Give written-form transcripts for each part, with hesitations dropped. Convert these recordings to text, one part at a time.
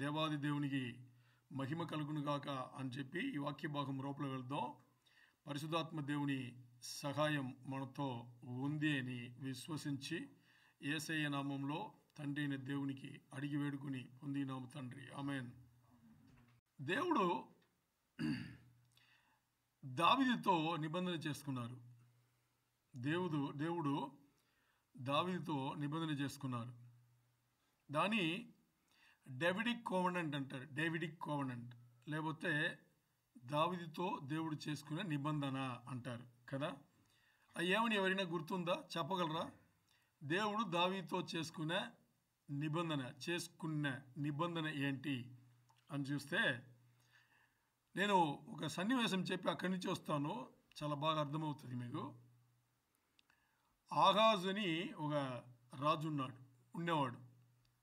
దేవాది దేవునికి మహిమ కలుగును గాక అని చెప్పి ఈ వాక్య భాగం లోపల వెళ్దాం. పరిశుద్ధాత్మ దేవుని సహాయం మనతో ఉంది అని విశ్వసించి యేసయ్య నామంలో తండ్రి అయిన దేవునికి అడిగి వేడుకుని పొందినాము తండ్రి, ఆమేన్. దేవుడు దావీదుతో నిబంధన చేసుకున్నారు. దేవుడు దావీదుతో నిబంధన చేసుకున్నారు. దాని డేవిడిక్ కోవెనెంట్ అంటారు. డేవిడిక్ కోవెనెంట్ లేకపోతే దావీదుతో దేవుడు చేసుకునే నిబంధన అంటారు కదా. ఏమని ఎవరైనా గుర్తుందా, చెప్పగలరా? దేవుడు దావీదుతో చేసుకున్న నిబంధన ఏంటి అని చూస్తే, నేను ఒక సన్నివేశం చెప్పి అక్కడి నుంచి వస్తాను, చాలా బాగా అర్థమవుతుంది మీకు. ఆహాజు అని ఒక రాజు ఉండేవాడు.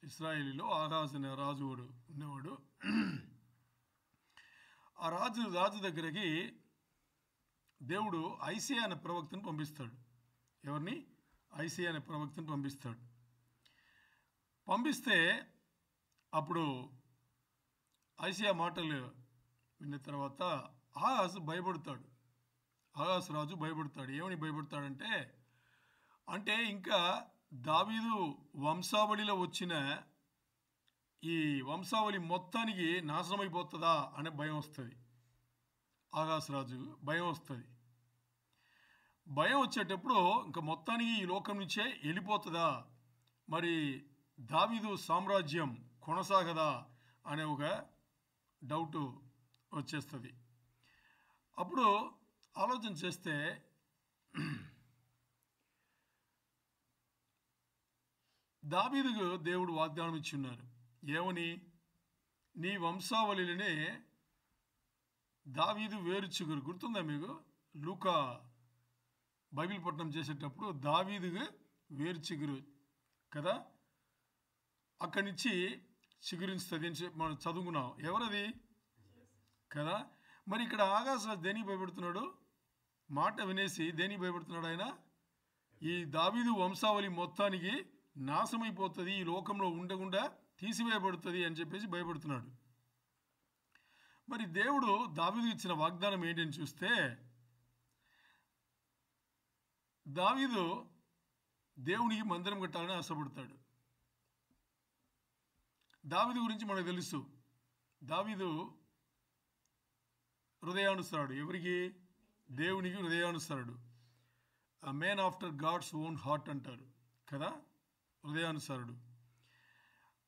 ఇశ్రాయేలీలో ఆహాజు అనే రాజు ఉండేవాడు. ఆ రాజు దగ్గరికి దేవుడు ఐసియా అనే ప్రవక్తను పంపిస్తాడు. ఎవరిని? ఐసియా అనే ప్రవక్తను పంపిస్తాడు. పంపిస్తే అప్పుడు ఐసియా మాటలు విన్న తర్వాత ఆహాజు భయపడతాడు. ఆహాజు రాజు భయపడతాడు. ఏమని భయపడతాడంటే, అంటే ఇంకా దావీదు వంశావళిలో వచ్చిన ఈ వంశావళి మొత్తానికి నాశనం అయిపోతుందా అనే భయం వస్తుంది. ఆహాజు రాజు భయం వస్తుంది. భయం వచ్చేటప్పుడు ఇంకా మొత్తానికి ఈ లోకం నుంచే వెళ్ళిపోతుందా, మరి దావీదు సామ్రాజ్యం కొనసాగదా అనే ఒక డౌట్ వచ్చేస్తుంది. అప్పుడు ఆలోచన చేస్తే దావీదుకు దేవుడు వాగ్దానం ఇచ్చి ఉన్నారు. ఏమని? నీ వంశావళిలోనే దావీదు వేరు చిగురు. గుర్తుందా మీకు? లూకా బైబిల్ పట్టణం చేసేటప్పుడు దావీదుకు వేరు చిగురు కదా, అక్కడి నుంచి చిగురించుతుంది అని మనం చదువుకున్నాం. ఎవరది కదా. మరి ఇక్కడ ఆకాశ దేనికి భయపడుతున్నాడు? మాట వినేసి దేనికి భయపడుతున్నాడు ఆయన? ఈ దావీదు వంశావళి మొత్తానికి నాశనమైపోతుంది, ఈ లోకంలో ఉండకుండా తీసివేయబడుతుంది అని చెప్పేసి భయపడుతున్నాడు. మరి దేవుడు దావీదుకు ఇచ్చిన వాగ్దానం ఏంటని చూస్తే, దావీదు దేవునికి మందిరం కట్టాలని ఆశపడతాడు. దావీదు గురించి మనకు తెలుసు. దావీదు హృదయానుసారుడు. ఎవరికి? దేవునికి హృదయానుసారుడు. A man after God's own heart అంటారు కదా, హృదయానుసారుడు.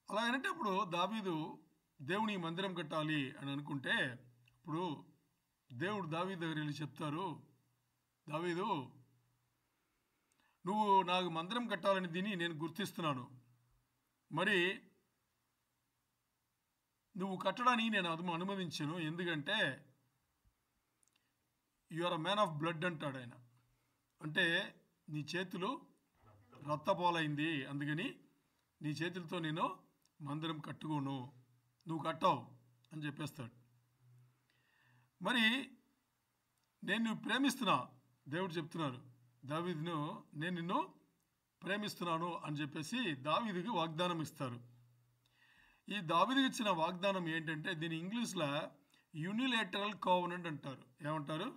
అలాగంటే అప్పుడు దావీదు దేవునికి మందిరం కట్టాలి అని అనుకుంటే, ఇప్పుడు దేవుడు దావీదు దగ్గర వెళ్ళి చెప్తారు, దావీదు నువ్వు నాకు మందిరం కట్టాలని దీన్ని నేను గుర్తిస్తున్నాను, మరి నువ్వు కట్టడానికి నేను అనుమతించాను, ఎందుకంటే you are a man of blood అంటాడు ఆయన. అంటే నీ చేతులు రక్తపోలైంది, అందుకని నీ చేతులతో నేను మందిరం కట్టుకోను, నువ్వు కట్టావు అని చెప్పేస్తాడు. మరి నేను నువ్వు ప్రేమిస్తున్నా, దేవుడు చెప్తున్నారు దావీదును, నేను నిన్ను ప్రేమిస్తున్నాను అని చెప్పేసి దావీదుకి వాగ్దానం ఇస్తారు. ఈ దావీదుకి ఇచ్చిన వాగ్దానం ఏంటంటే, దీని ఇంగ్లీష్లో యూనిలేటరల్ కోవెనెంట్ అంటారు. ఏమంటారు?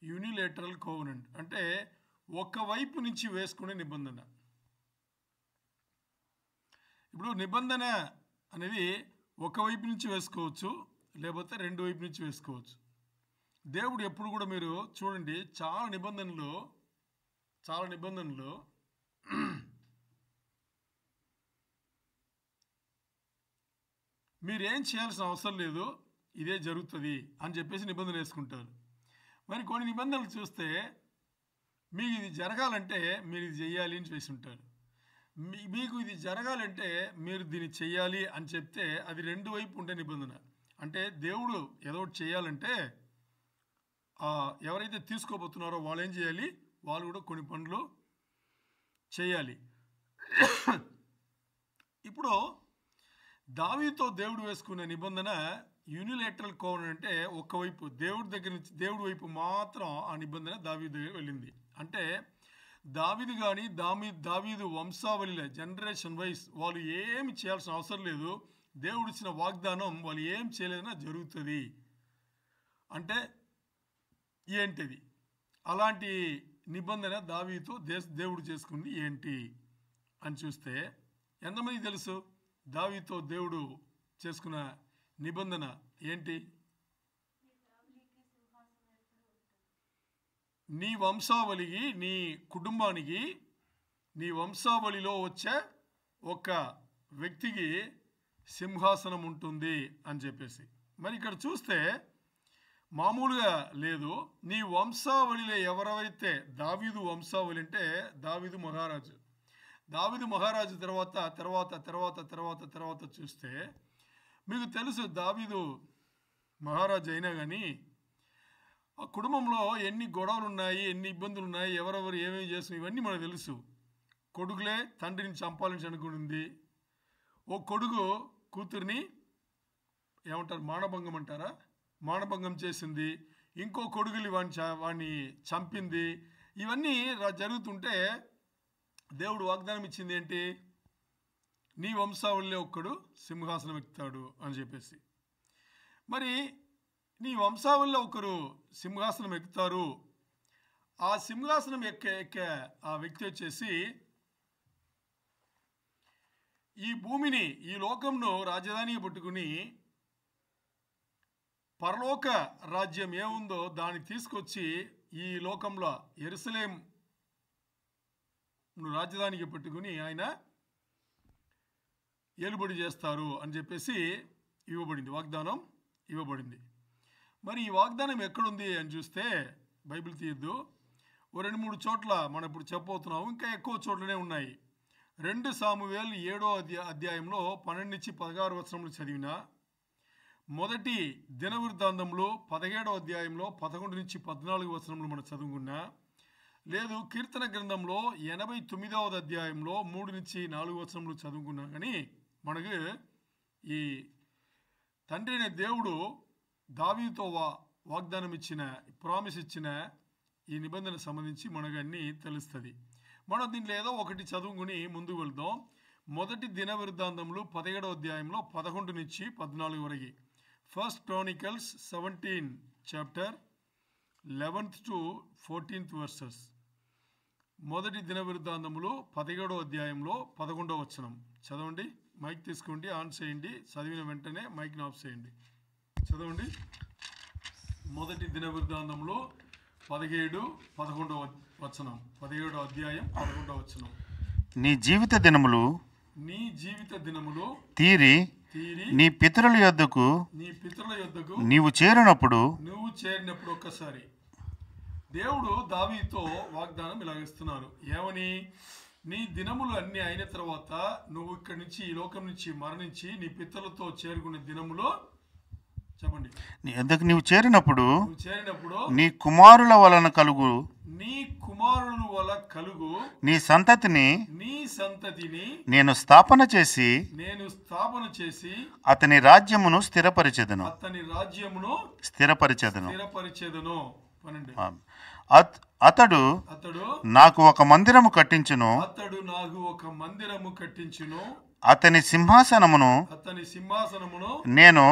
యూనిలేటరల్ కోవెనెంట్ అంటే ఒకవైపు నుంచి వేసుకునే నిబంధన. ఇప్పుడు నిబంధన అనేది ఒకవైపు నుంచి వేసుకోవచ్చు, లేకపోతే రెండు వైపు నుంచి వేసుకోవచ్చు. దేవుడు ఎప్పుడు కూడా మీరు చూడండి, చాలా నిబంధనలు మీరేం చేయాల్సిన అవసరం లేదు, ఇదే జరుగుతుంది అని చెప్పేసి నిబంధన వేసుకుంటారు. మరి కొన్ని నిబంధనలు చూస్తే మీకు ఇది జరగాలంటే మీరు ఇది చెయ్యాలి అని చేసి ఉంటారు. మీకు ఇది జరగాలంటే మీరు దీన్ని చెయ్యాలి అని చెప్తే అది రెండు వైపు ఉండే నిబంధన. అంటే దేవుడు ఏదో ఒకటి చేయాలంటే ఎవరైతే తీసుకోబోతున్నారో వాళ్ళు ఏం చేయాలి? వాళ్ళు కూడా కొన్ని పనులు చేయాలి. ఇప్పుడు దావీదుతో దేవుడు వేసుకునే నిబంధన యూనిలేటరల్ కోవెనెంట్. అంటే ఒక్కవైపు దేవుడి దగ్గర నుంచి, దేవుడి వైపు మాత్రం ఆ నిబంధన దావీదు దగ్గర వెళ్ళింది. అంటే దావీదు కానీ దావీదు వంశావళిలో జనరేషన్ వైజ్ వాళ్ళు ఏమి చేయాల్సిన అవసరం లేదు, దేవుడు ఇచ్చిన వాగ్దానం వాళ్ళు ఏం చేయలేదన్నా జరుగుతుంది అంటే ఏంటిది? అలాంటి నిబంధన దావీదుతో దేవుడు చేసుకుంది ఏంటి అని చూస్తే ఎంతమంది తెలుసు దావీదుతో దేవుడు చేసుకున్న నిబంధన ఏంటి? నీ వంశావళికి, నీ కుటుంబానికి, నీ వంశావళిలో వచ్చే ఒక వ్యక్తికి సింహాసనం ఉంటుంది అని చెప్పేసి. మరి ఇక్కడ చూస్తే మామూలుగా లేదు. నీ వంశావళిలో ఎవరైతే దావీదు వంశావళి అంటే దావీదు మహారాజు. దావీదు మహారాజు తర్వాత తర్వాత తర్వాత తర్వాత తర్వాత చూస్తే మీకు తెలుసు దావీదు మహారాజు అయినా కానీ ఆ కుటుంబంలో ఎన్ని గొడవలు ఉన్నాయి, ఎన్ని ఇబ్బందులు ఉన్నాయి, ఎవరెవరు ఏమేమి చేస్తున్నారు ఇవన్నీ మనకు తెలుసు. కొడుకులే తండ్రిని చంపాలని అనుకునింది. ఓ కొడుకు కూతుర్ని ఏమంటారు, మానభంగం అంటారా, మానభంగం చేసింది. ఇంకో కొడుకులు వాడిని చంపింది. ఇవన్నీ జరుగుతుంటే దేవుడు వాగ్దానం ఇచ్చింది ఏంటి? నీ వంశావళిలో ఒక్కడు సింహాసనం ఎక్కుతాడు అని చెప్పేసి. మరి నీ వంశావళిలో ఒకరు సింహాసనం ఎక్కుతారు. ఆ సింహాసనం ఎక్కే ఆ వ్యక్తి వచ్చేసి ఈ భూమిని, ఈ లోకంను రాజధానిగా పట్టుకుని పరలోక రాజ్యం ఏముందో దాన్ని తీసుకొచ్చి ఈ లోకంలో యెరూషలేం రాజధానికి పెట్టుకుని ఆయన ఏలుబడి చేస్తారు అని చెప్పేసి ఇవ్వబడింది, వాగ్దానం ఇవ్వబడింది. మరి ఈ వాగ్దానం ఎక్కడుంది అని చూస్తే బైబిల్ తీయద్దు, ఓ 2-3 చోట్ల మనం ఇప్పుడు చెప్పబోతున్నాము. ఇంకా ఎక్కువ చోట్లనే ఉన్నాయి. 2 సామువేలు 7వ అధ్యాయంలో 12-16 వచనములు చదివిన, మొదటి దినవృత్తాంతంలో 17వ అధ్యాయంలో 11-14 వచనములు మనం చదువుకున్నా, లేదు కీర్తన గ్రంథంలో 89వ అధ్యాయంలో 3-4 వచనములు చదువుకున్నా కానీ మనకు ఈ తండ్రి అనే దేవుడు దావీదుతో వాగ్దానం ఇచ్చిన, ప్రామిస్ ఇచ్చిన ఈ నిబంధన సంబంధించి మనకు అన్నీ తెలుస్తుంది. మనం దీంట్లో ఏదో ఒకటి చదువుకుని ముందుకు వెళ్దాం. మొదటి దిన వృత్తాంతంలో 17వ అధ్యాయంలో 11-14 వరకు. First Chronicles 17 chapter 11-14 versus. మొదటి దిన వృత్తాంతములు 17వ అధ్యాయంలో 11వ వచనం చదవండి. మైక్ తీసుకోండి, ఆన్ చేయండి. చదివిన వెంటనే మైక్ని ఆఫ్ చేయండి. చదవండి. మొదటి దిన వృత్తాంతములు 17-11వ వచనం. 17వ అధ్యాయం 11వ వచనం. నీ జీవిత దినములు తీరి నీ పితరుల యొద్దకు నీవు చేరినప్పుడు ఒక్కసారి దేవుడు దావీదుతో వాగ్దానం ఇలాగిస్తున్నారు. ఏమని? నీ దినములు అన్నీ అయిన తర్వాత నువ్వు ఇక్కడి నుంచి, ఈ లోకం నుంచి మరణించి నీ పితరులతో చేరుకునే దినములో, చెప్పండి, నీ యొద్దకు నీవు చేరినప్పుడు నీ కుమారుల వలన కలుగు నీ సంతతిని నేను స్థాపన చేసి అతని రాజ్యమును స్థిరపరిచెదను. అతడు నాకు ఒక మందిరము కట్టించును. అతని సింహాసనమును నేను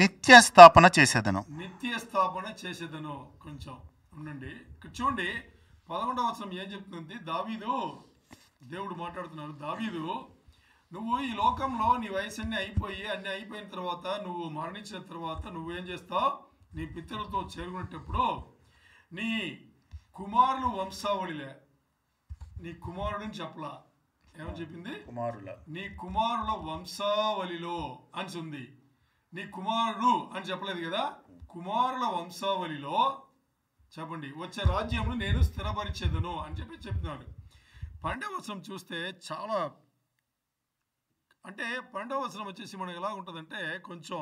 నిత్య స్థాపన చేసేదను. కొంచెం ఉండండి. ఇక్కడ చూడండి 11వ వచనం ఏం చెప్తుంది? దేవుడు మాట్లాడుతున్నారు. దావీదు, నువ్వు ఈ లోకంలో నీ వయసు అన్నీ అయిపోయిన తర్వాత, నువ్వు మరణించిన తర్వాత నువ్వేం చేస్తావు? నీ పితరులతో చేరుకునేటప్పుడు నీ కుమారులు వంశావళిలే, నీ కుమారుడిని చెప్పలా, ఏమని చెప్పింది? నీ కుమారుల వంశావళిలో అని ఉంది. నీ కుమారుడు అని చెప్పలేదు కదా, కుమారుల వంశావళిలో చెప్పండి వచ్చే రాజ్యమును నేను స్థిరపరిచేదను అని చెప్తున్నాడు. 12వ వచనం చూస్తే చాలా, అంటే 12వ వచనం వచ్చేసి మనకు ఎలా ఉంటుందంటే కొంచెం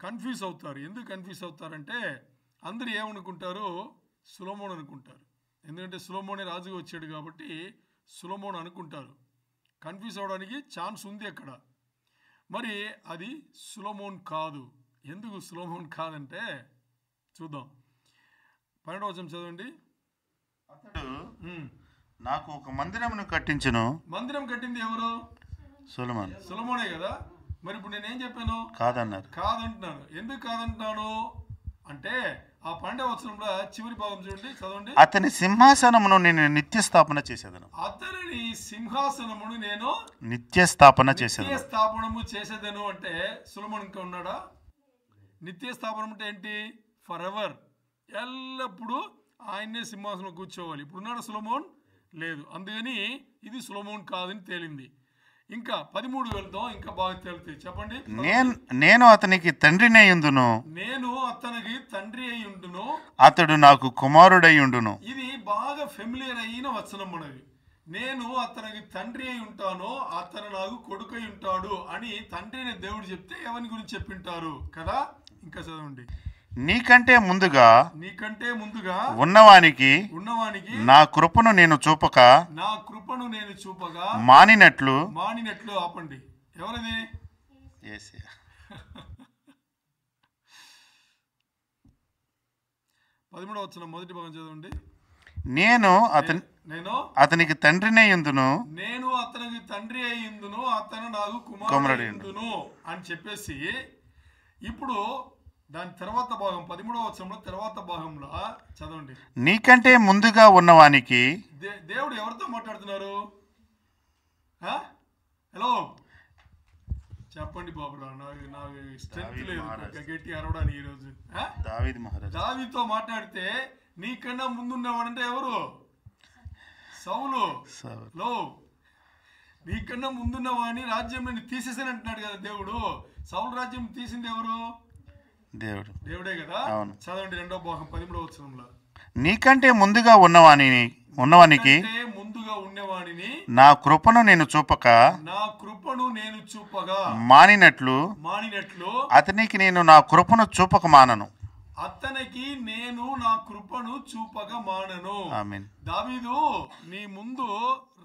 కన్ఫ్యూజ్ అవుతారు. ఎందుకు కన్ఫ్యూజ్ అవుతారంటే అందరూ ఏమనుకుంటారు? సొలొమోన్ అనుకుంటారు. ఎందుకంటే సొలొమోనే రాజుగా వచ్చాడు కాబట్టి సొలొమోన్ అనుకుంటారు. కన్ఫ్యూజ్ అవడానికి ఛాన్స్ ఉంది అక్కడ. మరి అది సొలొమోన్ కాదు. ఎందుకు సొలొమోన్ కాదంటే చూద్దాం. 12వ వచనం చదవండి. అతడు నాకు ఒక మందిరమును కట్టించును. మందిరం కట్టింది ఎవరు? సొలొమోన్. సొలొమోనే కదా. మరి ఇప్పుడు నేనేం చెప్పాను? కాదన్నారు. కాదంటున్నాను. ఎందుకు కాదంటున్నాను అంటే ఆ 12వ వచనంలో చివరి భాగం చూడండి, చదవండి. అతని సింహాసనమును నేను నిత్య స్థాపన చేసేదను. అతని సింహాసనమును నేను నిత్య స్థాపన నిత్య చేసేదను. స్థాపనము చేసేదను అంటే సొలొమోను ఇంకా ఉన్నాడా? నిత్య స్థాపనం అంటే ఏంటి? ఫర్ ఎవర్, ఎల్లప్పుడూ ఆయన్నే సింహాసనం కూర్చోవాలి. ఇప్పుడు ఉన్నాడు సొలొమోన్? లేదు. అందుకని ఇది సొలొమోన్ కాదని తేలింది. ఇంకా 13 వెళ్దాం, ఇంకా బాగా తేలుతుంది. చెప్పండి. నేను అతనికి తండ్రినై ఉండును, నేను అతనికి తండ్రి అయి ఉండును, అతడు నాకు కుమారుడై ఉండును. ఇది బాగా ఫెమిలియర్ అయిన వచనం మనది. నేను అతనికి తండ్రి అయి ఉంటాను, అతను నాకు కొడుకై ఉంటాడు అని తండ్రి అనే దేవుడు చెప్తే ఎవరి గురించి చెప్పింటారు కదా? ఇంకా చదవండి. నీకంటే ముందుగా ఉన్నవానికి నా కృపను నేను చూపక మానినట్లు. ఆపండి. ఎవరిది? యేసయ్య. 13వ వచనం మొదటి భాగం చదవండి. నేను అతనికి తండ్రినై ఉందును, నేను అతనికి తండ్రి అయి ఉందును, అతను నాకు కుమారుడై ఉందును అని చెప్పేసి ఇప్పుడు దాని తర్వాత భాగం 13వ వచనంలో తర్వాత భాగంలో చదవండి. నీకంటే ముందుగా ఉన్నవానికి. దేవుడు ఎవరితో మాట్లాడుతున్నారు? హలో చెప్పండి బాబు, నాకు స్ట్రెంత్ లేదు గట్టి అరవడానికి ఈరోజు. దావీదుతో మాట్లాడితే నీకన్నా ముందున్నవాడంటే ఎవరు? సౌలు. నీకన్నా ముందున్నవాడిని రాజ్యం తీసేసాను అంటున్నాడు కదా దేవుడు. సౌలు రాజ్యం తీసింది ఎవరు? దేవుడే కదా. చదవండి 2వ భాగం 13వ వచనంలో. నీకంటే ముందుగా ఉన్నవానికి నా కృపను నేను చూపగా మానినట్లు అతనికి నేను నా కృపను చూపక మానను. ఆమేన్. దావీదు నీ ముందు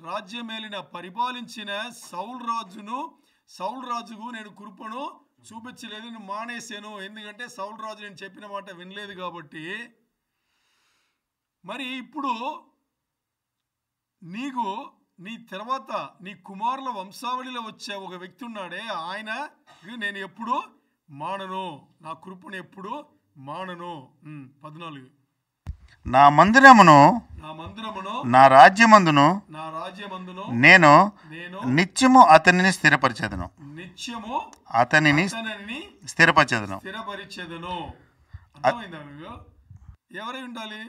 రాజ్యమేలిన పరిపాలించిన సౌలు రాజుకు నేను కృపను చూపించలేదు, నేను మానేశాను. ఎందుకంటే సౌలు రాజు నేను చెప్పిన మాట వినలేదు కాబట్టి. మరి ఇప్పుడు నీ తర్వాత నీ కుమారుల వంశావళిలో వచ్చే ఒక వ్యక్తి ఉన్నాడే, ఆయన నేను ఎప్పుడు మానను, నా కృపను ఎప్పుడు మానను. 14. నా మందిరమును నా రాజ్యమందును నేను నిత్యము అతనిని స్థిరపరిచేదను. అర్థమైందా? ఎవరై ఉండాలి?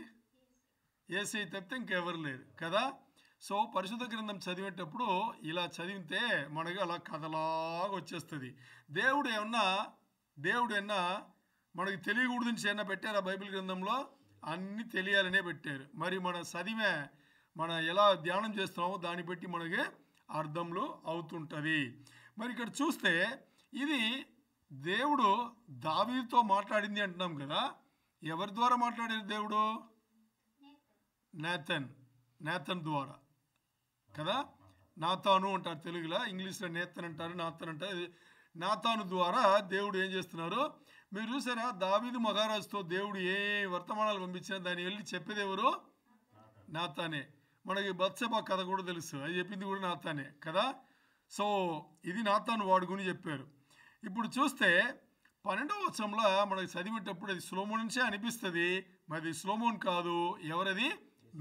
యేసయ్య తప్పితే ఇంకెవరు లేరు కదా. సో పరిశుద్ధ గ్రంథం చదివేటప్పుడు ఇలా చదివితే మనకి అలా కథలాగా వచ్చేస్తుంది. దేవుడు ఏమన్నా మనకి తెలియకూడదని ఏమన్నా పెట్టారా బైబిల్ గ్రంథంలో? అన్నీ తెలియాలనే పెట్టారు. మరి మన ఎలా ధ్యానం చేస్తున్నామో దాన్ని బట్టి మనకి అర్థంలో అవుతుంటుంది. మరి ఇక్కడ చూస్తే ఇది దేవుడు దావీదుతో మాట్లాడింది అంటున్నాం కదా. ఎవరి ద్వారా మాట్లాడారు దేవుడు? నేతన్ ద్వారా కదా. నాతాను అంటారు తెలుగులో, ఇంగ్లీష్లో నేతన్ అంటారు, నాతన్ అంటారు. నాతాను ద్వారా దేవుడు ఏం చేస్తున్నారు మీరు చూసారా? దావీదు మహారాజుతో దేవుడు ఏ వర్తమానాలు పంపించినా దాన్ని వెళ్ళి చెప్పేది ఎవరు? నాతానే. మనకి బత్షెబ కథ కూడా తెలుసు, అది చెప్పింది కూడా నాతానే కదా. సో ఇది నాతాను వాడు గురించి చెప్పారు. ఇప్పుడు చూస్తే 12వ వచనంలో మనకి చదివేటప్పుడు అది సొలొమోను నుంచే అనిపిస్తుంది. మరి సొలొమోను కాదు, ఎవరది?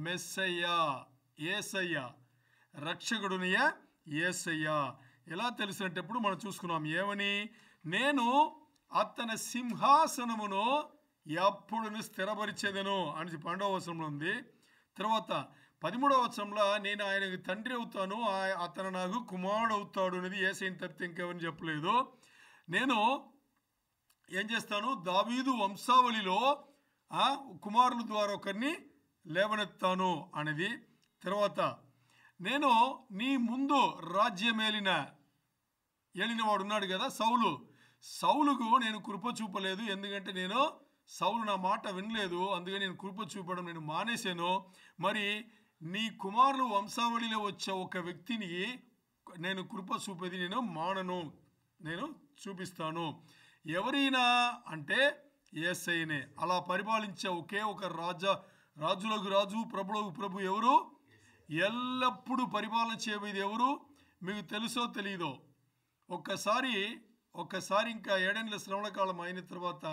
మెస్సయ్య, యేసయ్య, రక్షకుడునియ యేసయ్య. ఎలా తెలిసినప్పుడు మనం చూసుకున్నాం ఏమని? నేను అతని సింహాసనమును ఎప్పుడు స్థిరపరిచేదను అని 12వ వచనంలో ఉంది. తర్వాత 13వ వచనంలో నేను ఆయనకు తండ్రి అవుతాను, అతను నాకు కుమారుడు అవుతాడు అనేది యేసయ్యని తప్పితే ఇంకెవరిని చెప్పలేదు. నేను ఏం చేస్తాను? దావీదు వంశావళిలో కుమారుల ద్వారా ఒకరిని లేవనెత్తాను అనేది. తర్వాత నేను నీ ముందు ఏలినవాడు ఉన్నాడు కదా సౌలుకు నేను కృప చూపలేదు, ఎందుకంటే సౌలు నా మాట వినలేదు, అందుకని నేను కృప చూపడం నేను మానేశాను. మరి నీ కుమారులు వంశావళిలో వచ్చే ఒక వ్యక్తిని నేను కృప చూపేది నేను మానను, నేను చూపిస్తాను. ఎవరైనా అంటే యేసయ్యనే. అలా పరిపాలించే ఒకే ఒక రాజులకు రాజు, ప్రభులకు ప్రభు ఎవరు? ఎల్లప్పుడూ పరిపాలన చేయబోయేది ఎవరు? మీకు తెలుసో తెలీదో ఒక్కసారి ఒక్కసారి ఇంకా 7 ఏళ్ల శ్రమల కాలం అయిన తర్వాత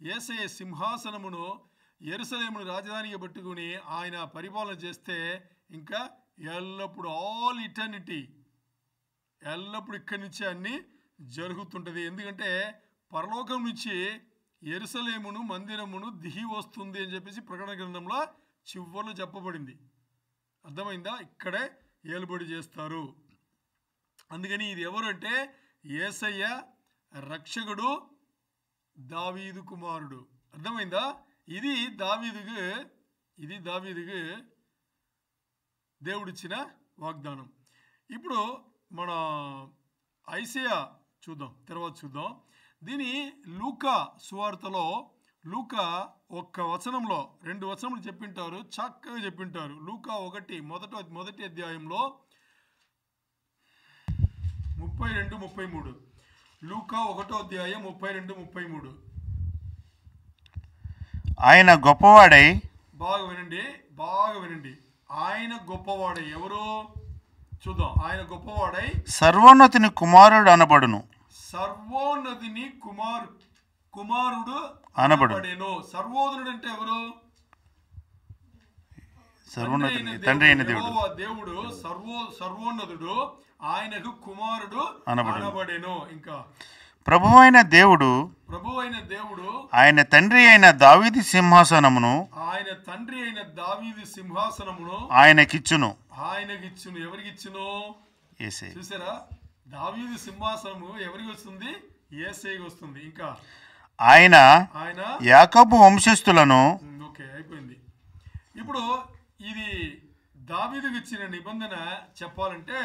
యేసయ్య సింహాసనమును యెరూషలేమును రాజధానిగా పెట్టుకుని ఆయన పరిపాలన చేస్తే ఇంకా ఎల్లప్పుడు ఆల్ ఇటర్నిటీ ఎల్లప్పుడు ఇక్కడి నుంచి అన్నీ జరుగుతుంటుంది. ఎందుకంటే పరలోకం నుంచి యెరూషలేమును మందిరమును దిగి వస్తుంది అని చెప్పేసి ప్రకటన గ్రంథంలో చివరిలో చెప్పబడింది. అర్థమైందా? ఇక్కడే ఏలుబడి చేస్తారు. అందుకని ఇది ఎవరు అంటే యేసయ్య రక్షకుడు, దావీదు కుమారుడు. అర్థమైందా? ఇది దావీదుకు దేవుడిచ్చిన వాగ్దానం. ఇప్పుడు మన ఐసయా తర్వాత చూద్దాం. దీని లూకా సువార్తలో లూకా ఒక్క వచనంలో 2 వచనములు చెప్పింటారు, చక్కగా చెప్పింటారు. లూకా 1 మొదటి అధ్యాయంలో 32-33. లూకా 1వ అధ్యాయం 32-33. ఆయన గొప్పవాడై, బాగా వినండి, ఆయన గొప్పవాడై ఎవరు చూద్దాం. ఆయన గొప్పవాడై సర్వోన్నతిని కుమారుడు అనబడును. సర్వోన్నతిని కుమారుడు అనబడేను. సర్వోన్నతుడు అంటే ఎవరు? తండ్రి అయిన దేవుడు సర్వోన్నతుడు, ఆయనకు కుమారుడు అనబడేను. ఇంకా ప్రభువైన దేవుడు ఆయన తండ్రి అయిన దావీదు సింహాసనమును ఆయనకిచ్చును. ఎవరికిచ్చును? యేసయ్య. చూసారా? దావీదు సింహాసనము ఎవరికి వస్తుంది? యేసయ్యకి వస్తుంది. ఇంకా ఆయన యాకోబు వంశస్థులను. ఓకే, అయిపోయింది. ఇప్పుడు ఇది దావీదుకు ఇచ్చిన నిబంధన చెప్పాలంటే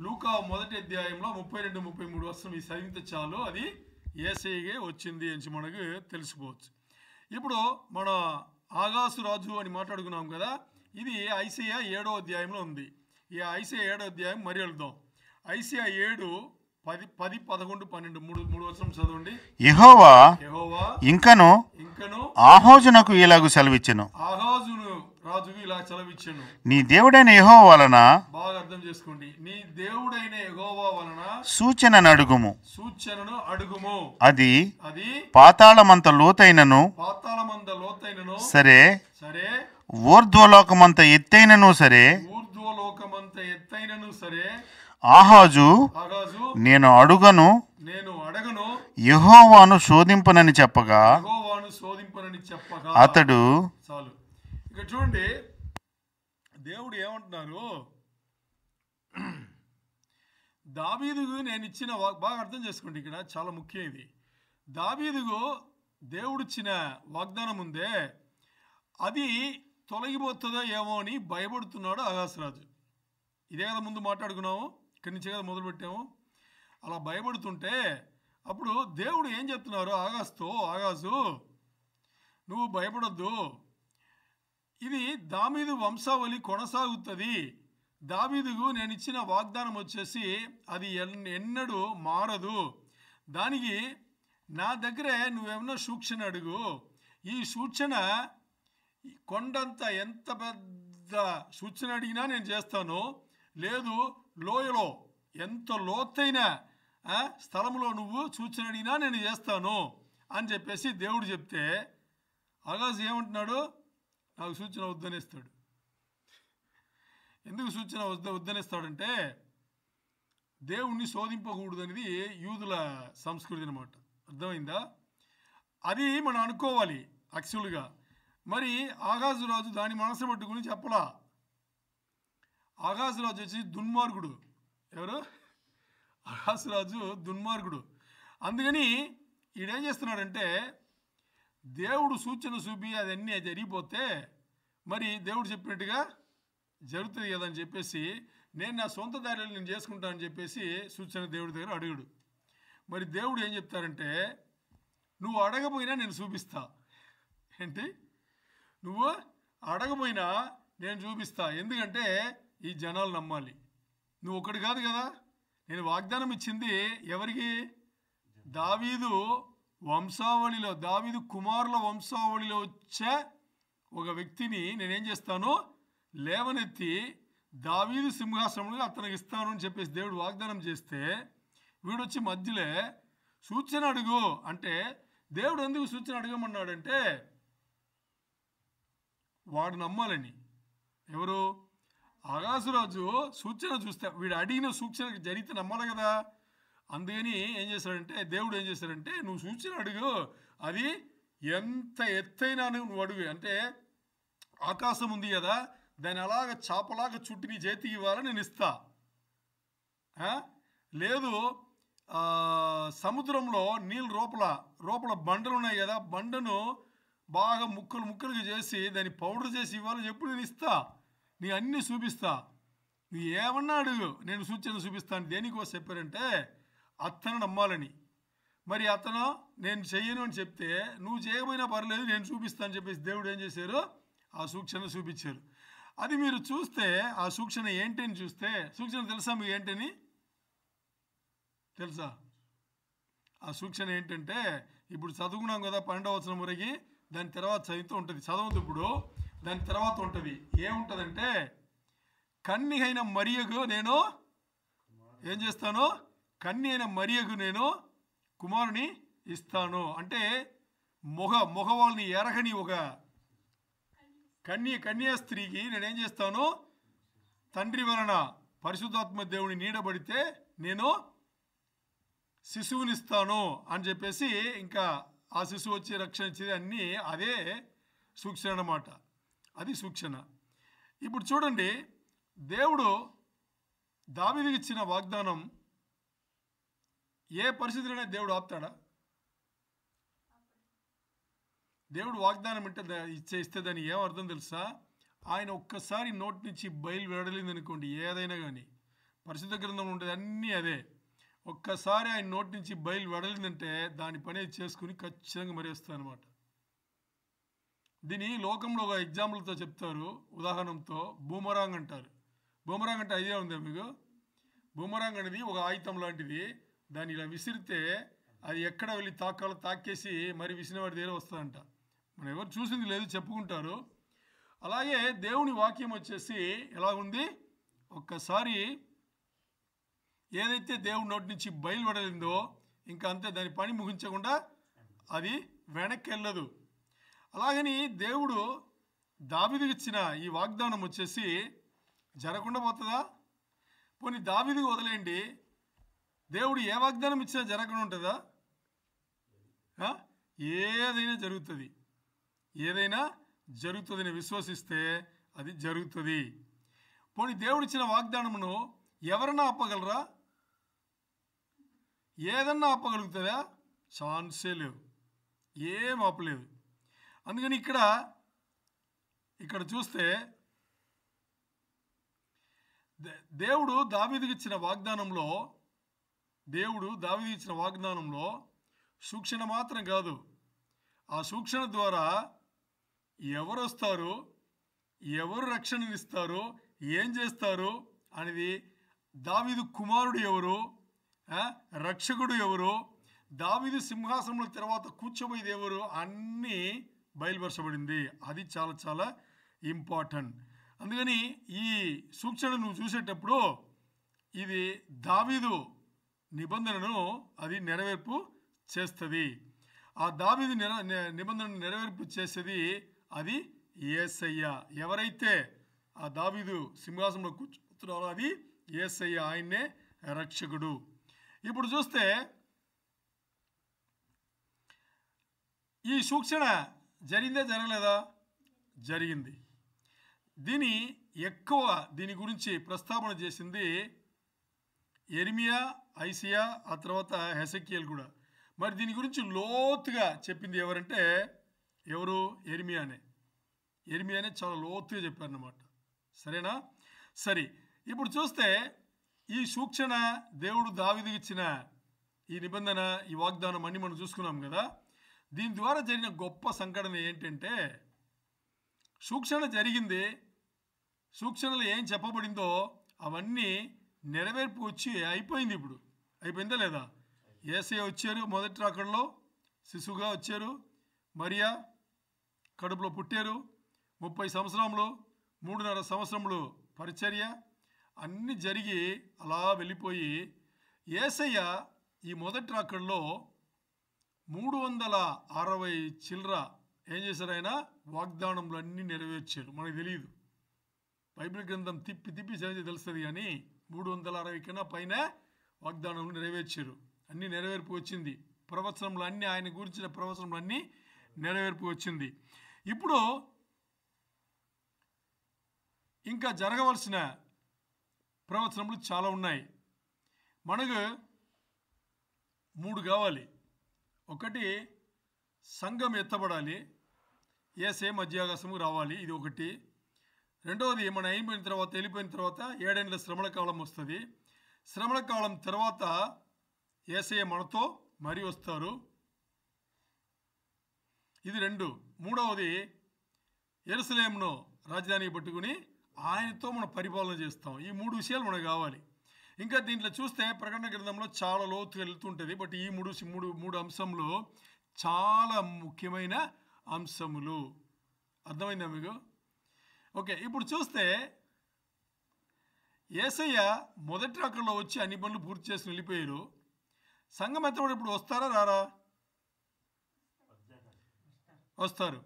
లూకా 1వ అధ్యాయంలో 32-33 వచనం ఈ చదివితే చాలు, అది యేసయ్యకే వచ్చింది అని మనకు తెలిసిపోవచ్చు. ఇప్పుడు మన ఆగాసు రాజు అని మాట్లాడుకున్నాం కదా, ఇది ఐసయ్య 7వ అధ్యాయంలో ఉంది. ఈ ఐసయ్య 7వ అధ్యాయం మరి వెళ్దాం. ఐసయ్య 7:10, 11, 12 మూడు వచనం చదవండి. యెహోవా ఇంకను ఆహాజునకు ఇలాగు సెలవిచ్చెను. రాజుకు ఇలా సెలవిచ్చెను. నీ దేవుడైన యెహోవా వలన, బాగా అర్థం చేసుకోండి, నీ దేవుడైన యెహోవా వలన సూచనను అడుగుము. అది పాతాళమంత లోతైనను సరే, ఊర్ధ్వలోకమంత ఎత్తైనను సరే, ఆహాజు నేను అడగను యెహోవాను శోధింపనని చెప్పగా అతడు. చాలు. ఇక్కడ చూడండి, దేవుడు ఏమంటున్నారు, దావీదుకు నేను ఇచ్చిన బాగా అర్థం చేసుకోండి, ఇక్కడ చాలా ముఖ్యం ఇది. దావీదుకు దేవుడిచ్చిన వాగ్దానం ఉందే, అది తొలగిపోతుందో ఏమో అని భయపడుతున్నాడు ఆగాసురాజు. ఇదే కదా ముందు మాట్లాడుకున్నాము, ఇక్కడి నుంచే కదా మొదలుపెట్టాము. అలా భయపడుతుంటే అప్పుడు దేవుడు ఏం చెప్తున్నారు ఆగాసు నువ్వు భయపడొద్దు, ఇది దావీదు వంశావళి కొనసాగుతుంది. దావీదుకు నేను ఇచ్చిన వాగ్దానం వచ్చేసి అది ఎన్నడూ మారదు. దానికి నా దగ్గరే నువ్వేమన్నా సూచన అడుగు. ఈ సూచన కొండంత ఎంత పెద్ద సూచన అడిగినా నేను చేస్తాను, లేదు లోయలో ఎంత లోతైన స్థలంలో నువ్వు సూచన అడిగినా నేను చేస్తాను అని చెప్పేసి దేవుడు చెప్తే ఆగాజు ఏమంటున్నాడు, నాకు సూచన వద్దనేస్తాడు. ఎందుకు సూచన వద్దనేస్తాడంటే దేవుణ్ణి శోధింపకూడదు అనేది యూదుల సంస్కృతి అన్నమాట. అర్థమైందా? అది మనం అనుకోవాలి యాక్చువల్గా. మరి ఆగాజు రాజు దాని మనసు పట్టుకుని చెప్పలా. ఆగాజు రాజు వచ్చి దుర్మార్గుడు. ఎవరు? ఆగాజు రాజు దుర్మార్గుడు. అందుకని ఈడేం చేస్తున్నాడంటే దేవుడు సూచన చూపి అదన్నీ జరిగిపోతే మరి దేవుడు చెప్పినట్టుగా జరుగుతుంది కదా అని చెప్పేసి నేను నా సొంత దారిలో నేను చేసుకుంటానని చెప్పేసి సూచన దేవుడి దగ్గర అడుగుడు. మరి దేవుడు ఏం చెప్తారంటే నువ్వు అడగపోయినా నేను చూపిస్తా. ఏంటి? నువ్వు అడగపోయినా నేను చూపిస్తా. ఎందుకంటే ఈ జనాలు నమ్మాలి. నువ్వు ఒకటి కాదు కదా, నేను వాగ్దానం ఇచ్చింది ఎవరికి? దావీదు వంశావళిలో, దావీదు కుమారుల వంశావళిలో వచ్చే ఒక వ్యక్తిని నేనేం చేస్తాను, లేవనెత్తి దావీదు సింహాసనంలో అతనికి ఇస్తాను అని చెప్పేసి దేవుడు వాగ్దానం చేస్తే వీడొచ్చి మధ్యలో సూచన అడుగు అంటే దేవుడు ఎందుకు సూచన అడగమన్నాడంటే వాడు నమ్మాలని. ఎవరు? ఆకాశరాజు సూచన చూస్తే వీడు అడిగిన సూచన జరిగితే నమ్మాలి కదా. అందుకని ఏం చేశాడంటే దేవుడు ఏం చేశాడంటే నువ్వు సూచన అడుగు, అది ఎంత ఎత్తైనా నువ్వు అడుగు. అంటే ఆకాశం ఉంది కదా, దాన్ని అలాగ చాపలాగా చుట్టి నీ చేతికి ఇవ్వాలని నేను ఇస్తా. లేదు సముద్రంలో నీళ్ళు లోపల బండలు ఉన్నాయి కదా, బండను బాగా ముక్కలుగా చేసి దాన్ని పౌడర్ చేసి ఇవ్వాలని చెప్పి నేను ఇస్తా. నీ అన్నీ చూపిస్తా, నువ్వు ఏమన్నా అడుగు, నేను సూచన చూపిస్తాను. దేనికోసం చెప్పారంటే అతను నమ్మాలని. మరి అతను నేను చెయ్యను అని చెప్తే నువ్వు చేయకపోయినా పర్లేదు నేను చూపిస్తాను చెప్పేసి దేవుడు ఏం చేశారు? ఆ సూచన చూపించారు. అది మీరు చూస్తే ఆ సూచన ఏంటని చూస్తే, సూచన తెలుసా మీకు ఏంటని? తెలుసా? ఆ సూచన ఏంటంటే ఇప్పుడు చదువుకున్నాం కదా 12వ వచనం వరకు, దాని తర్వాత చదివితే ఉంటుంది. చదవద్దు ఇప్పుడు, దాని తర్వాత ఉంటుంది. ఏముంటుందంటే కన్య అయిన మరియకు నేను ఏం చేస్తాను? కన్య అయిన మరియకు నేను కుమారుని ఇస్తాను. అంటే మగవాళ్ళని ఎరగని ఒక కన్యా స్త్రీకి నేనేం చేస్తాను? తండ్రి వలన పరిశుద్ధాత్మ దేవుని నీడబడితే నేను శిశువునిస్తాను అని చెప్పేసి, ఇంకా ఆ శిశువు వచ్చి రక్షణ ఇచ్చేది అన్నీ అదే సూచన అన్నమాట. అది సూచన. ఇప్పుడు చూడండి, దేవుడు దావీదుకి ఇచ్చిన వాగ్దానం ఏ పరిస్థితుల్లోనే దేవుడు ఆపుతాడా? దేవుడు వాగ్దానం అంటే ఇస్తే దాన్ని ఏం అర్థం తెలుసా? ఆయన ఒక్కసారి నోటి నుంచి బయలు వెడలింది అనుకోండి, ఏదైనా కానీ పరిశుద్ధ గ్రంథంలో ఉంటుంది అన్నీ అదే. ఒక్కసారి ఆయన నోటి నుంచి బయలు వెడలిందంటే దాని పని చేసుకుని ఖచ్చితంగా మరేస్తాను అనమాట. దీని లోకంలో ఒక ఎగ్జాంపుల్తో చెప్తారు, ఉదాహరణతో బూమరాంగ్ అంటారు. బూమరాంగ్ అంటే ఐడియా ఉందా మీకు? బూమరాంగ్ అనేది ఒక ఆయుధం లాంటిది. దాన్ని ఇలా విసిరితే అది ఎక్కడ వెళ్ళి తాకాలో తాకేసి మరి విసిరినవాడి దగ్గర వస్తుందంట. మనం ఎవరు చూసింది లేదు, చెప్పుకుంటారు. అలాగే దేవుని వాక్యం వచ్చేసి ఎలా ఉంది? ఒక్కసారి ఏదైతే దేవుడి నోటి నుంచి బయలుపడలిందో ఇంకా అంతే, దాని పని ముగించకుండా అది వెనక్కి వెళ్ళదు. అలాగని దేవుడు దావీదుకి ఇచ్చిన ఈ వాగ్దానం వచ్చేసి జరగకుండా పోతుందా? పోనీ దావీదుకి వదిలేయండి, దేవుడు ఏ వాగ్దానం ఇచ్చినా జరగకుండా ఉంటుందా? ఏదైనా జరుగుతుంది. ఏదైనా జరుగుతుందని విశ్వసిస్తే అది జరుగుతుంది. పోనీ దేవుడు ఇచ్చిన వాగ్దానమును ఎవరన్నా ఆపగలరా? ఏదన్నా ఆపగలుగుతుందా? ఛాన్సే లేవు, ఏం ఆపలేదు. అందుకని ఇక్కడ చూస్తే దేవుడు దావీదుకి ఇచ్చిన వాగ్దానంలో సూచన మాత్రం కాదు, ఆ సూచన ద్వారా ఎవరు వస్తారు, ఎవరు రక్షణనిస్తారు, ఏం చేస్తారు అనేది, దావీదు కుమారుడు ఎవరు, రక్షకుడు ఎవరు, దావీదు సింహాసనంలో తర్వాత కూర్చోబోయేది ఎవరు, అన్నీ బయలుపరచబడింది. అది చాలా చాలా ఇంపార్టెంట్. అందుకని ఈ సూచన నువ్వు చూసేటప్పుడు ఇది దావీదు నిబంధనను అది నెరవేర్పు చేస్తుంది. ఆ దావీదు నిబంధనను నెరవేర్పు చేసేది అది యేసయ్య. ఎవరైతే ఆ దావీదు సింహాసనంలో కూర్చున్నారో అది యేసయ్య, ఆయన్నే రక్షకుడు. ఇప్పుడు చూస్తే ఈ సూచన జరిగిందా జరగలేదా? జరిగింది. దీని గురించి ప్రస్తావన చేసింది యెరెమీయా, ఐసియా, ఆ తర్వాత హెజెకియేలు కూడా. మరి దీని గురించి లోతుగా చెప్పింది ఎవరంటే ఎవరు? యెరెమీయానే చాలా లోతుగా చెప్పారన్నమాట. సరేనా? సరే, ఇప్పుడు చూస్తే ఈ సూచన దేవుడు దావీదుకి ఇచ్చిన ఈ నిబంధన, ఈ వాగ్దానం అన్ని మనం చూసుకున్నాం కదా. దీని ద్వారా జరిగిన గొప్ప సంఘటన ఏంటంటే సూచన జరిగింది, సూచనలో ఏం చెప్పబడిందో అవన్నీ నెరవేర్పు వచ్చి అయిపోయింది. ఇప్పుడు అయిపోయిందా లేదా? యేసయ్య వచ్చారు, మొదటి రాకడలో శిశువుగా వచ్చారు, మరియా కడుపులో పుట్టారు, 30 సంవత్సరములు 3.5 సంవత్సరములు పరిచర్య అన్నీ జరిగి అలా వెళ్ళిపోయి యేసయ్య ఈ మొదటి రాకడలో 360 చిల్లర ఏం చేశారు ఆయన? వాగ్దానములు అన్నీ నెరవేర్చారు. మనకు తెలియదు, బైబిల్ గ్రంథం తిప్పి తిప్పి చదివితే తెలుస్తుంది. కానీ 360 కన్నా పైన వాగ్దానములు నెరవేర్చారు. అన్నీ నెరవేర్పు వచ్చింది. ప్రవచనములు అన్నీ, ఆయన గురించిన ప్రవచనములు అన్నీ నెరవేర్పు వచ్చింది. ఇప్పుడు ఇంకా జరగవలసిన ప్రవచనములు చాలా ఉన్నాయి. మనకు 3 కావాలి. ఒకటి, సంఘం ఎత్తబడాలి, యేసే మధ్యాకాశము రావాలి, ఇది ఒకటి. రెండవది, మన అయిపోయిన తర్వాత, వెళ్ళిపోయిన తర్వాత 7 ఏళ్ల శ్రమల కాలం వస్తుంది. శ్రమల కాలం తర్వాత యేసయ్య మనతో మరి వస్తారు, ఇది 2. మూడవది, యెరూషలేమును రాజధాని పట్టుకుని ఆయనతో మనం పరిపాలన చేస్తాం. ఈ 3 విషయాలు మనకు కావాలి. ఇంకా దీంట్లో చూస్తే ప్రకటన గ్రంథంలో చాలా లోతుగా వెళ్తుంటుంది. బట్ ఈ మూడు అంశంలో చాలా ముఖ్యమైన అంశములు. అర్థమైందా మీకు? ఓకే, ఇప్పుడు చూస్తే యేసయ్య మొదటి రాకడలో వచ్చి అన్ని పనులు పూర్తి చేసి వెళ్ళిపోయారు. సంఘం ఎత్తబడి ఇప్పుడు వస్తారా రారా? వస్తారు.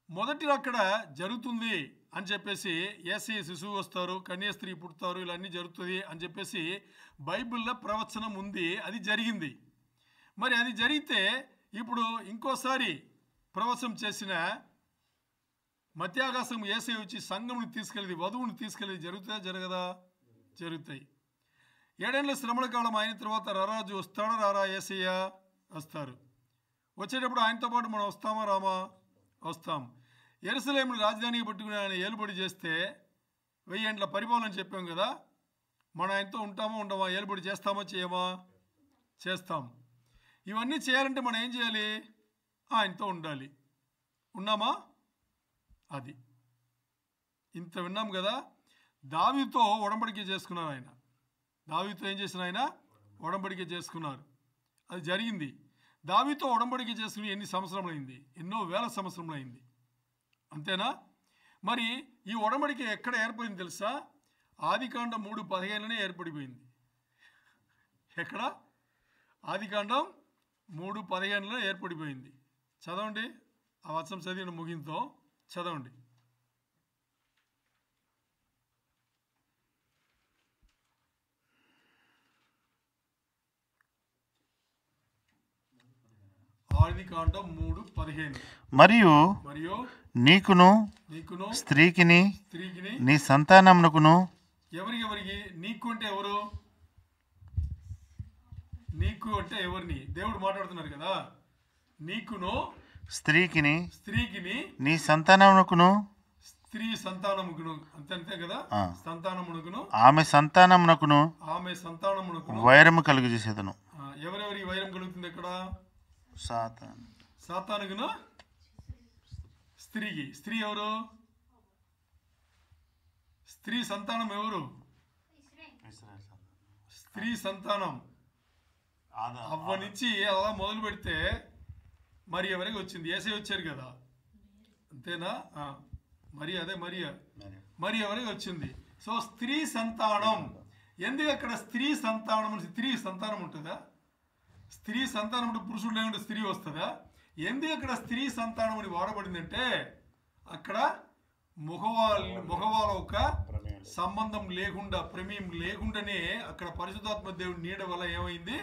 మొదటి రాకడ జరుగుతుంది అని చెప్పేసి, యేసయ్య శిశువు వస్తారు, కన్యాస్త్రీ పుడతారు, ఇలా అన్నీ జరుగుతుంది అని చెప్పేసి బైబిల్లో ప్రవచనం ఉంది. అది జరిగింది. మరి అది జరిగితే ఇప్పుడు ఇంకోసారి ప్రవచనం చేసిన మధ్యాకాశం యేసయ్య వచ్చి సంఘంని తీసుకెళ్ళేది, వధువుని తీసుకెళ్ళేది జరుగుతుందా జరగదా? జరుగుతాయి. 7 ఏళ్ల శ్రమల కాలం అయిన తర్వాత రారాజు వస్తాడా రారా? యేసయ్య వస్తారు. వచ్చేటప్పుడు ఆయనతో పాటు మనం వస్తామా రామా? వస్తాం. యెరూషలేమును రాజధానికి పట్టుకుని ఆయన ఏలుబడి చేస్తే 1000 ఏళ్ల పరిపాలన చెప్పాం కదా. మనం ఆయనతో ఉంటామా ఉండమా? ఏలుబడి చేస్తామా చేయమా? చేస్తాం. ఇవన్నీ చేయాలంటే మనం ఏం చేయాలి? ఆయనతో ఉండాలి. ఉన్నామా? అది ఇంత విన్నాం కదా. దావీదుతో ఒడంబడిక చేసుకున్నారు ఆయన. దావీదుతో ఏం చేసిన ఆయన? ఒడంబడిక చేసుకున్నారు. అది జరిగింది. దావీదుతో ఒడంబడిక చేసుకుని ఎన్ని సంవత్సరములైంది? ఎన్నో వేల సంవత్సరములైంది. అంతేనా? మరి ఈ ఒడంబడిక ఎక్కడ ఏర్పడింది తెలుసా? ఆదికాండం 3:15లోనే ఏర్పడిపోయింది. ఎక్కడ? ఆదికాండం 3:15లో ఏర్పడిపోయింది. చదవండి, ఆ వచనం చదివిన ముగింతో చదవండి. ఆదికాండం 3:15. మరియు నీకును స్త్రీకిని నీ సంతానమునకును. ఎవరికి? నీకు అంటే ఎవరు? నీకు అంటే ఎవరిని? దేవుడు మాట్లాడుతున్నారు కదా. నీకును స్త్రీకిని నీ సంతానమునకును. స్త్రీ సంతానముకును, అంతే కదా. సంతానమునకును, ఆమె సంతానమునకును వైరము కలుగు చేసేదను. ఎవరెవరికి వైరం కలుగుతుంది? ఎక్కడ? సాతానుకును, స్త్రీకి. స్త్రీ ఎవరు? స్త్రీ సంతానం ఎవరు? స్త్రీ సంతానం అవ్వ నుంచి అలా మొదలు పెడితే మరి ఎవరికి వచ్చింది? యేసయ్య వచ్చారు కదా, అంతేనా? మరి అదే మరి ఎవరికి వచ్చింది? సో స్త్రీ సంతానం. ఎందుకు అక్కడ స్త్రీ సంతానం? స్త్రీ సంతానం ఉంటుందా? స్త్రీ సంతానం అంటే పురుషుడు లేకుంటే స్త్రీ వస్తుందా? ఎందుకు అక్కడ స్త్రీ సంతానం అని వాడబడిందంటే, అక్కడ మగవాళ్ళ ఒక సంబంధం లేకుండా, ప్రమేయం లేకుండానే అక్కడ పరిశుద్ధాత్మ దేవుడి నీడ వల్ల ఏమైంది?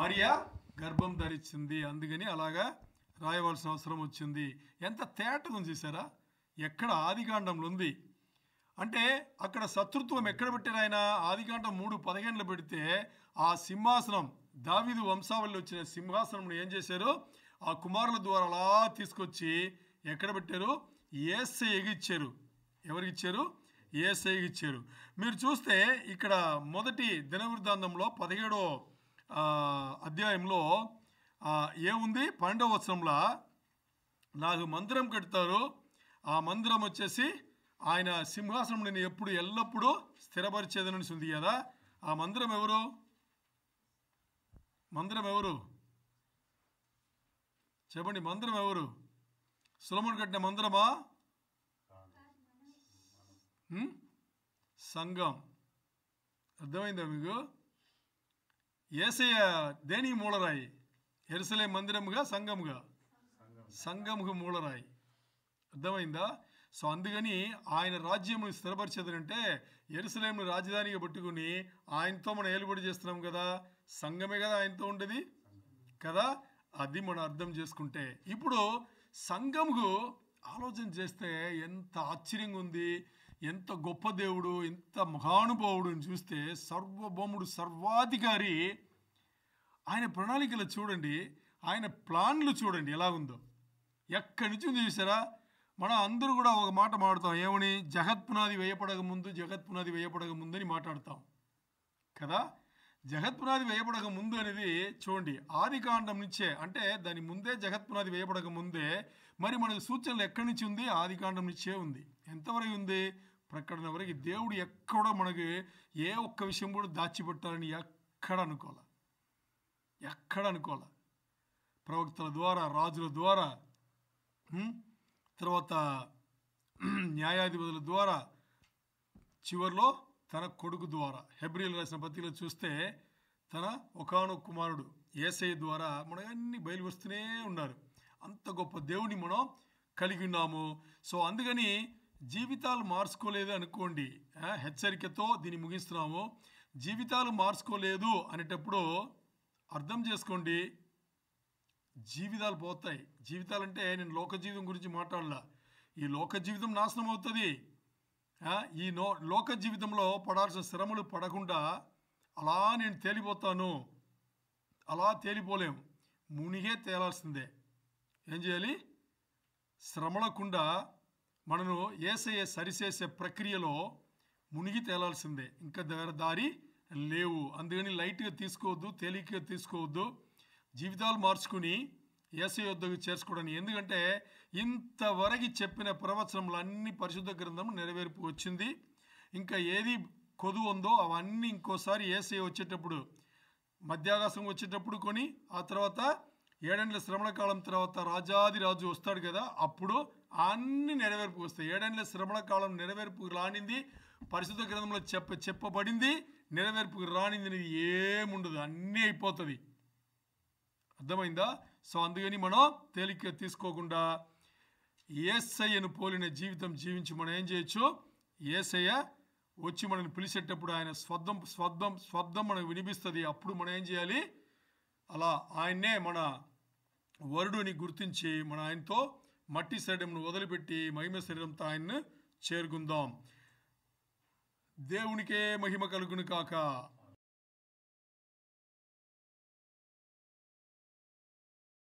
మరియా గర్భం ధరించింది. అందుకని అలాగా రాయవలసిన అవసరం వచ్చింది. ఎంత తేటగా ఉంది చూసారా? ఎక్కడ? ఆదికాండంలో ఉంది. అంటే అక్కడ శత్రుత్వం ఎక్కడ పెట్టారు ఆయన? ఆదికాండం 3:15లో పెడితే ఆ సింహాసనం, దావీదు వంశావళిలో వచ్చిన సింహాసనం ఏం చేశారు? ఆ కుమారుల ద్వారా అలా తీసుకొచ్చి ఎక్కడ పెట్టారు? యేసయ్యకి ఇచ్చారు. ఎవరికి ఇచ్చారు? యేసయ్యకి ఇచ్చారు. మీరు చూస్తే ఇక్కడ మొదటి దినవృత్తాంతంలో 17వ అధ్యాయంలో ఏముంది? 12వ వచనంలో నాకు మందిరం కడతారు, ఆ మందిరం వచ్చేసి ఆయన సింహాసనం నేను ఎప్పుడు ఎల్లప్పుడూ స్థిరపరిచేదని ఉంది కదా. ఆ మందిరం ఎవరు? చెప్పండి. మందిరం ఎవరు? సొలొమోను కట్టిన మందిరమా? సంఘం. అర్థమైందా మీకు? యేసయ్య దేని మూలరాయి? యెరూషలేము మందిరముగా సంఘముగా, సంఘముకు మూలరాయి. అర్థమైందా? సో అందుకని ఆయన రాజ్యమును స్థిరపరిచేదంటే యెరూషలేమును రాజధానిగా పట్టుకుని ఆయనతో మనం ఏలుబడి చేస్తున్నాం కదా, సంఘమే కదా ఆయనతో ఉండేది కదా. అది మనం అర్థం చేసుకుంటే ఇప్పుడు సంఘముకు ఆలోచన చేస్తే ఎంత ఆశ్చర్యంగా ఉంది, ఎంత గొప్ప దేవుడు, ఎంత మహానుభావుడు అని చూస్తే, సర్వభౌముడు, సర్వాధికారి. ఆయన ప్రణాళికలు చూడండి, ఆయన ప్లాన్లు చూడండి ఎలా ఉందో. ఎక్కడి నుంచి ఉంది చూసారా? మనం అందరూ కూడా ఒక మాట మాట్లాడతాం, ఏమని? జగత్పునాది వేయపడక ముందు, జగత్పునాది వేయపడక ముందు అని మాట్లాడతాం కదా. జగత్పునాది వేయపడక ముందు అనేది చూడండి ఆది కాండం నుంచే, అంటే దాని ముందే జగత్పునాది వేయపడక ముందే. మరి మనకు సూచనలు ఎక్కడి నుంచి ఉంది? ఆది కాండం నుంచే ఉంది. ఎంతవరకు ఉంది? ప్రకటన వరకు. దేవుడు ఎక్కడో మనకి ఏ ఒక్క విషయం కూడా దాచిపెట్టాలని ఎక్కడ అనుకోలే, ఎక్కడ అనుకోలే. ప్రవక్తల ద్వారా, రాజుల ద్వారా, తర్వాత న్యాయాధిపతుల ద్వారా, చివరిలో తన కొడుకు ద్వారా. హెబ్రీయులు రాసిన పత్రికలో చూస్తే తన ఒకానొక కుమారుడు యేసయ్య ద్వారా మనకు అన్ని బయలువస్తూనే ఉన్నారు. అంత గొప్ప దేవుని మనం కలిగి ఉన్నాము. సో అందుకని జీవితాలు మార్చుకోలేదు అనుకోండి, హెచ్చరికతో దీన్ని ముగిస్తున్నాము. జీవితాలు మార్చుకోలేదు అనేటప్పుడు అర్థం చేసుకోండి, జీవితాలు పోతాయి. జీవితాలంటే నేను లోక జీవితం గురించి మాట్లాడలా. ఈ లోక జీవితం నాశనం అవుతుంది. ఈ లోక జీవితంలో పడాల్సిన శ్రమలు పడకుండా అలా నేను తేలిపోతాను, అలా తేలిపోలేము, మునిగే తేలాల్సిందే. ఏం చేయాలి? శ్రమలకుండా మనను యేసయ్య సరిచేసే ప్రక్రియలో మునిగి తేలాల్సిందే, ఇంకా వేరే దారి లేవు. అందుకని లైట్గా తీసుకోవద్దు, తేలికగా తీసుకోవద్దు. జీవితాలు మార్చుకుని యేసయ్య యొద్దకు చేర్చుకోవడానికి. ఎందుకంటే ఇంతవరకు చెప్పిన ప్రవచనములు అన్ని పరిశుద్ధ గ్రంథం నెరవేర్పు వచ్చింది. ఇంకా ఏది కొదువు ఉందో అవన్నీ ఇంకోసారి యేసయ్య వచ్చేటప్పుడు, మధ్యాకాశం వచ్చేటప్పుడు కొని, ఆ తర్వాత 7 ఏళ్ల శ్రమల కాలం తర్వాత రాజాది రాజు వస్తాడు కదా, అప్పుడు అన్ని నెరవేర్పు వస్తాయి. 7 ఏళ్ల శ్రమల కాలం నెరవేర్పుకు రానింది పరిశుద్ధ గ్రంథంలో చెప్పబడింది, నెరవేర్పుకు రానింది ఏముండదు, అన్నీ అయిపోతుంది. అర్థమైందా? సో అందుకని మనం తేలిక తీసుకోకుండా యేసయ్యను పోలిన జీవితం జీవించి మనం ఏం చేయొచ్చు? యేసయ్య వచ్చి మనల్ని పిలిచేటప్పుడు ఆయన స్వర్థం మనకు వినిపిస్తుంది. అప్పుడు మనం ఏం చేయాలి? అలా ఆయన్నే మన వరుడుని గుర్తించి మన ఆయనతో మట్టి శరీరంను వదిలిపెట్టి మహిమ శరీరంతో ఆయన్ను చేరుకుందాం. దేవునికే మహిమ కలుగును కాక.